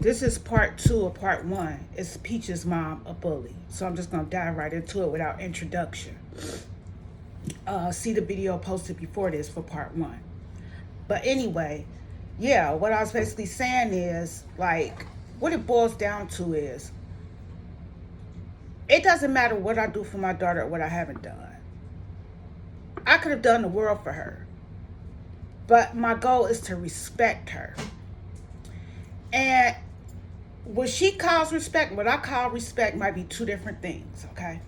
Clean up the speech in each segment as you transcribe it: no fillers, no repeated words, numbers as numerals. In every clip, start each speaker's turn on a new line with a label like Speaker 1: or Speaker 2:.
Speaker 1: This is part 2 of part 1. Is Peach's mom a bully? So I'm just going to dive right into it without introduction. See the video posted before this for part 1. But anyway, yeah, what I was basically saying is, like, what it boils down to is, it doesn't matter what I do for my daughter or what I haven't done. I could have done the world for her. But my goal is to respect her. And what she calls respect, what I call respect, might be two different things, okay?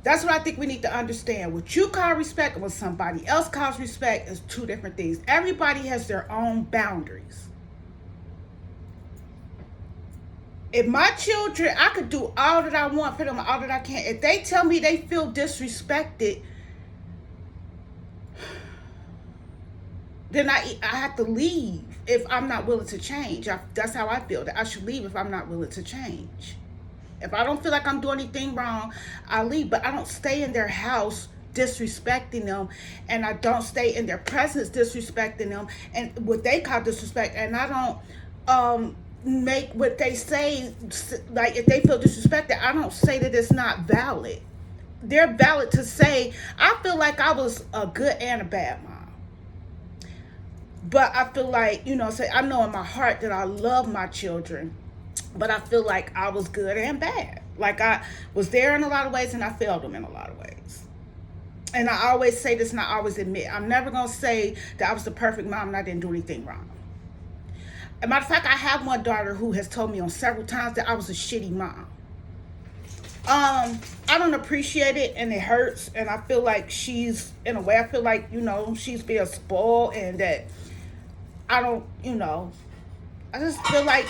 Speaker 1: That's what I think we need to understand. What you call respect and what somebody else calls respect is two different things. Everybody has their own boundaries. If my children, I could do all that I want for them, all that I can. If they tell me they feel disrespected, then I have to leave if I'm not willing to change. That's how I feel, that I should leave if I'm not willing to change. If I don't feel like I'm doing anything wrong, I leave. But I don't stay in their house disrespecting them, and I don't stay in their presence disrespecting them, and what they call disrespect. And I don't make what they say, like if they feel disrespected, I don't say that it's not valid. They're valid to say, I feel like I was a good and a bad mom. But I feel like, say, I know in my heart that I love my children, but I feel like I was good and bad. Like I was there in a lot of ways and I failed them in a lot of ways. And I always say this and I always admit, I'm never going to say that I was the perfect mom and I didn't do anything wrong. As a matter of fact, I have one daughter who has told me on several times that I was a shitty mom. I don't appreciate it and it hurts. And I feel like she's, in a way, I feel like, she's being spoiled and that I don't, I just feel like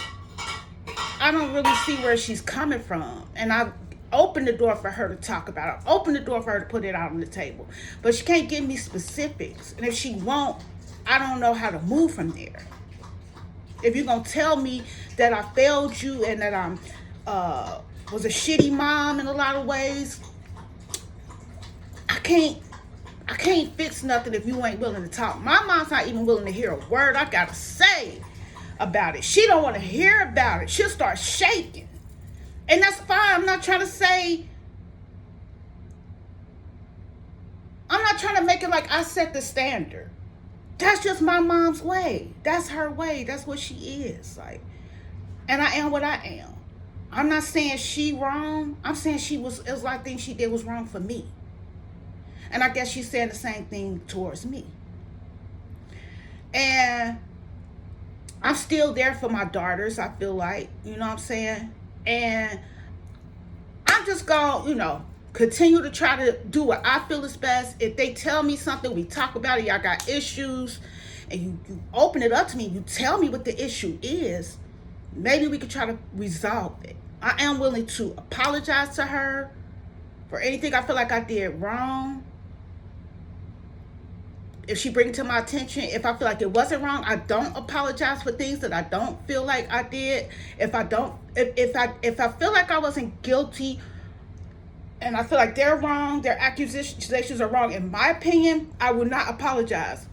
Speaker 1: I don't really see where she's coming from. And I've opened the door for her to talk about it. I've opened the door for her to put it out on the table. But she can't give me specifics. And if she won't, I don't know how to move from there. If you're going to tell me that I failed you and that I'm was a shitty mom in a lot of ways, I can't fix nothing if you ain't willing to talk. My mom's not even willing to hear a word I gotta say about it. She don't want to hear about it. She'll start shaking. And that's fine. I'm not trying to make it like I set the standard. That's just my mom's way. That's her way. That's what she is. Like, and I am what I am. I'm not saying she wrong. I'm saying it was a lot of things she did was wrong for me. And I guess she's saying the same thing towards me. And I'm still there for my daughters, I feel like. You know what I'm saying? And I'm just going to, continue to try to do what I feel is best. If they tell me something, we talk about it. Y'all got issues. And you open it up to me. You tell me what the issue is. Maybe we could try to resolve it. I am willing to apologize to her for anything I feel like I did wrong. If she brings it to my attention, if I feel like it wasn't wrong, I don't apologize for things that I don't feel like I did. If I feel like I wasn't guilty and I feel like they're wrong, their accusations are wrong, in my opinion, I will not apologize.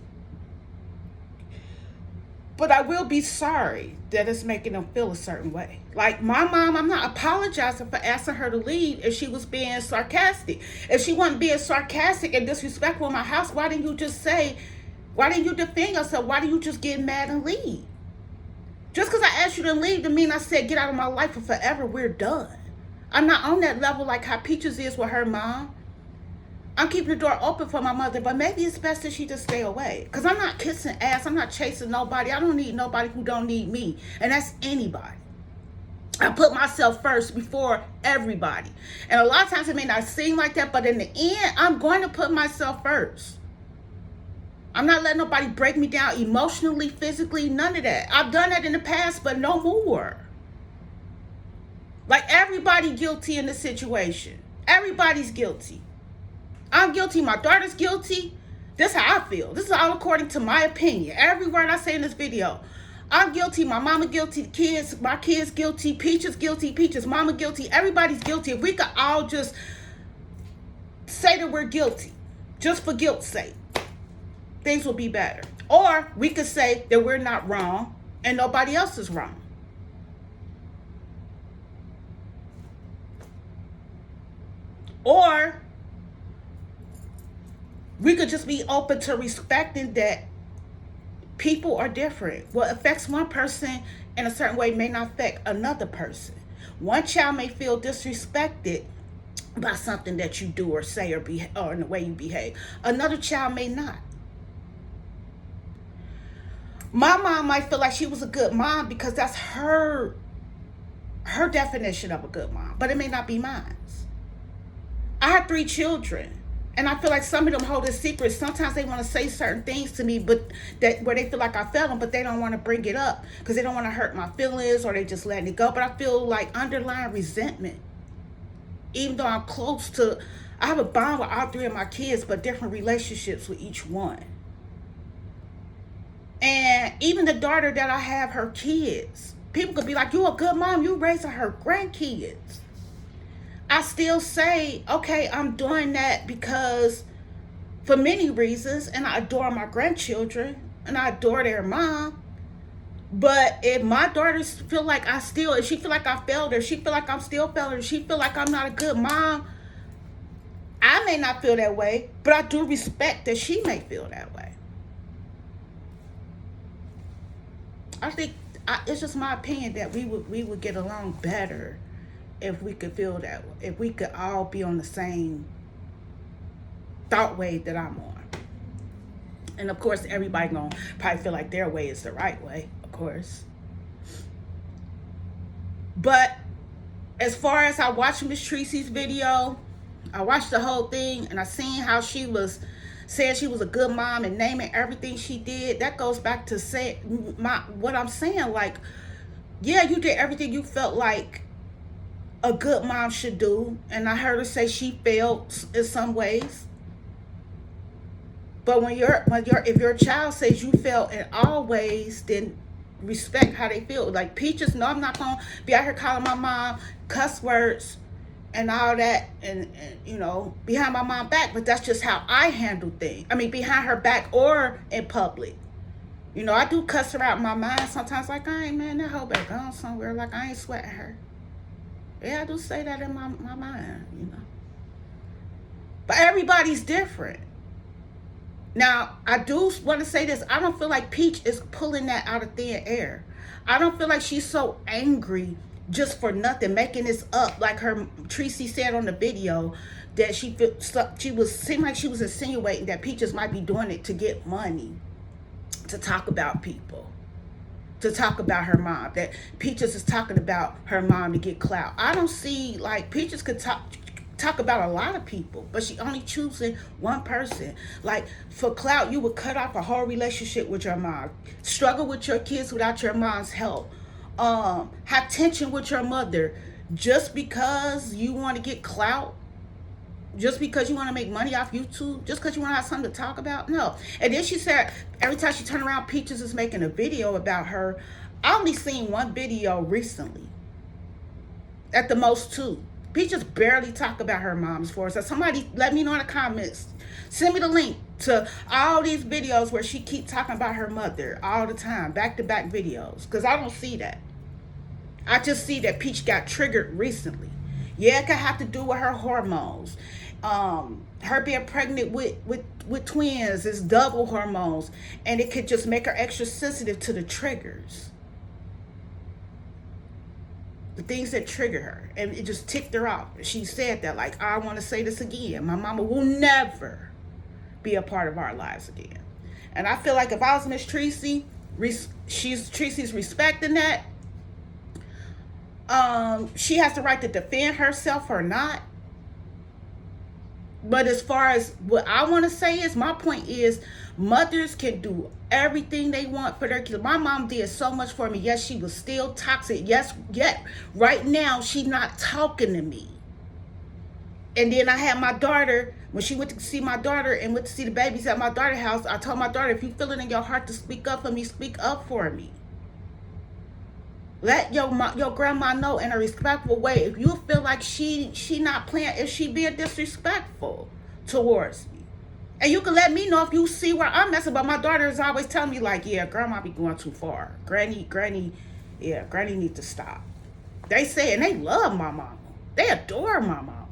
Speaker 1: But I will be sorry that it's making them feel a certain way. Like my mom, I'm not apologizing for asking her to leave if she was being sarcastic. If she wasn't being sarcastic and disrespectful in my house, why didn't you defend yourself? Why didn't you just get mad and leave? Just because I asked you to leave doesn't mean I said get out of my life for forever, we're done. I'm not on that level like how Peaches is with her mom. I'm keeping the door open for my mother, but maybe it's best that she just stay away. Because I'm not kissing ass. I'm not chasing nobody. I don't need nobody who don't need me. And that's anybody. I put myself first before everybody. And a lot of times it may not seem like that, but in the end, I'm going to put myself first. I'm not letting nobody break me down emotionally, physically, none of that. I've done that in the past, but no more. Like everybody guilty in the situation. Everybody's guilty. I'm guilty. My daughter's guilty. This is how I feel. This is all according to my opinion. Every word I say in this video. I'm guilty. My mama guilty. My kids guilty. Peaches guilty. Peaches mama guilty. Everybody's guilty. If we could all just say that we're guilty, just for guilt's sake, things will be better. Or we could say that we're not wrong and nobody else is wrong. Or we could just be open to respecting that people are different. What affects one person in a certain way may not affect another person. One child may feel disrespected by something that you do or say or in the way you behave. Another child may not. My mom might feel like she was a good mom because that's her definition of a good mom, but it may not be mine. I have 3 children, and I feel like some of them hold a secret. Sometimes they want to say certain things to me, but that where they feel like I failed them, but they don't want to bring it up because they don't want to hurt my feelings, or they just letting it go. But I feel like underlying resentment, even though I'm close to, I have a bond with all 3 of my kids, but different relationships with each one. And even the daughter that I have, her kids, people could be like, you a good mom, you raising her grandkids. I still say, okay, I'm doing that because for many reasons, and I adore my grandchildren, and I adore their mom. But if my daughters feel like if she feel like I failed her, she feel like I'm still failing her, she feel like I'm not a good mom, I may not feel that way, but I do respect that she may feel that way. I think it's just my opinion that we would get along better if we could feel that way, if we could all be on the same thought wave that I'm on. And of course, everybody gonna probably feel like their way is the right way, of course. But as far as I watched Miss Treasie's video, I watched the whole thing, and I seen how she was saying she was a good mom and naming everything she did. That goes back to what I'm saying. Like, yeah, you did everything you felt like a good mom should do, and I heard her say she failed in some ways. But if your child says you failed in all ways, then respect how they feel. Like Peaches, no, I'm not gonna be out here calling my mom cuss words and all that, and behind my mom back. But that's just how I handle things. I mean, behind her back or in public. I do cuss her out in my mind sometimes. Like, man, that hoe better gone somewhere. Like, I ain't sweating her. Yeah, I do say that in my mind, But everybody's different. Now, I do want to say this. I don't feel like Peach is pulling that out of thin air. I don't feel like she's so angry just for nothing, making this up. Like Treasie said on the video, that seemed like she was insinuating that Peaches might be doing it to get money, to talk about people, to talk about her mom, that Peaches is talking about her mom to get clout. I don't see, like, Peaches could talk about a lot of people, but she only choosing one person. Like, for clout, you would cut off a whole relationship with your mom, struggle with your kids without your mom's help, have tension with your mother just because you want to get clout, just because you want to make money off YouTube, just because you want to have something to talk about. No. And then she said every time she turned around, Peaches is making a video about her. I only seen one video recently, at the most 2. Peaches barely talk about her mom as far as that. Somebody let me know in the comments. Send me the link to all these videos where she keep talking about her mother all the time, back-to-back videos, because I don't see that. I just see that Peach got triggered recently. Yeah, it could have to do with her hormones. Her being pregnant with twins is double hormones, and it could just make her extra sensitive to the triggers. The things that trigger her, and it just ticked her off. She said that, like, I want to say this again. My mama will never be a part of our lives again. And I feel like if I was Miss Treasie, Treasie's respecting that. She has the right to defend herself or not. But as far as what I want to say is, my point is, mothers can do everything they want for their kids. My mom did so much for me. Yes, she was still toxic. Yes, yet right now she's not talking to me. And then I had my daughter, when she went to see my daughter and went to see the babies at my daughter's house, I told my daughter, if you feel it in your heart to speak up for me, speak up for me. Let your grandma know in a respectful way. If you feel like she not playing, if she being disrespectful towards me. And you can let me know if you see where I'm messing. But my daughter is always telling me, like, yeah, grandma be going too far. Granny needs to stop. They say, and they love my mama. They adore my mama.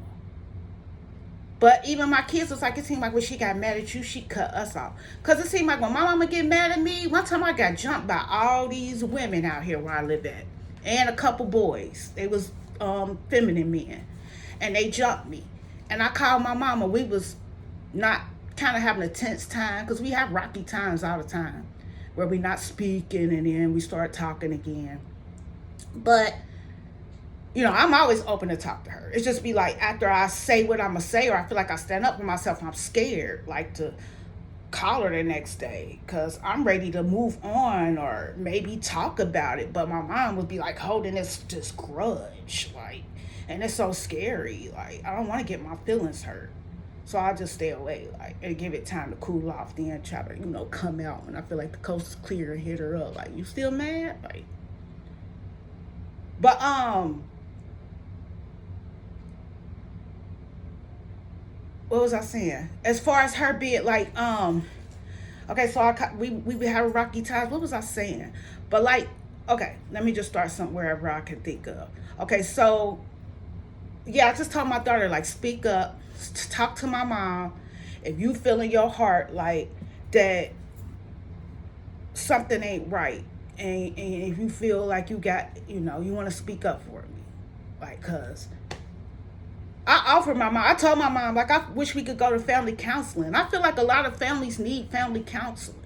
Speaker 1: But even my kids was like, it seemed like when she got mad at you, she cut us off. Because it seemed like when my mama get mad at me, one time I got jumped by all these women out here where I live at. And a couple boys. They was feminine men. And they jumped me. And I called my mama. We was not kind of having a tense time. Because we have rocky times all the time. Where we not speaking and then we start talking again. But you know, I'm always open to talk to her. It's just be like after I say what I'm going to say, or I feel like I stand up for myself, I'm scared, like to call her the next day because I'm ready to move on or maybe talk about it. But my mom would be like holding this grudge, like, and it's so scary. Like, I don't want to get my feelings hurt. So I just stay away, like, and give it time to cool off, then try to, you know, come out when I feel like the coast is clear and hit her up. Like, you still mad? Like, but, what was I saying? As far as her being like, okay, so we have rocky times. What was I saying? But like, okay, let me just start somewhere wherever I can think of. Okay, so yeah, I just told my daughter, like, speak up, talk to my mom. If you feel in your heart like that something ain't right, and if you feel like you got, you know, you want to speak up for me, like, cause I offered my mom, I told my mom, like, I wish we could go to family counseling. I feel like a lot of families need family counseling.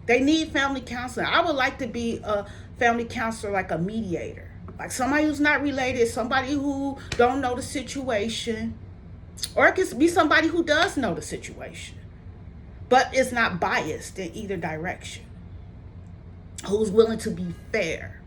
Speaker 1: They need family counseling. I would like to be a family counselor, like a mediator. Like somebody who's not related, somebody who don't know the situation. Or it could be somebody who does know the situation, but is not biased in either direction. Who's willing to be fair.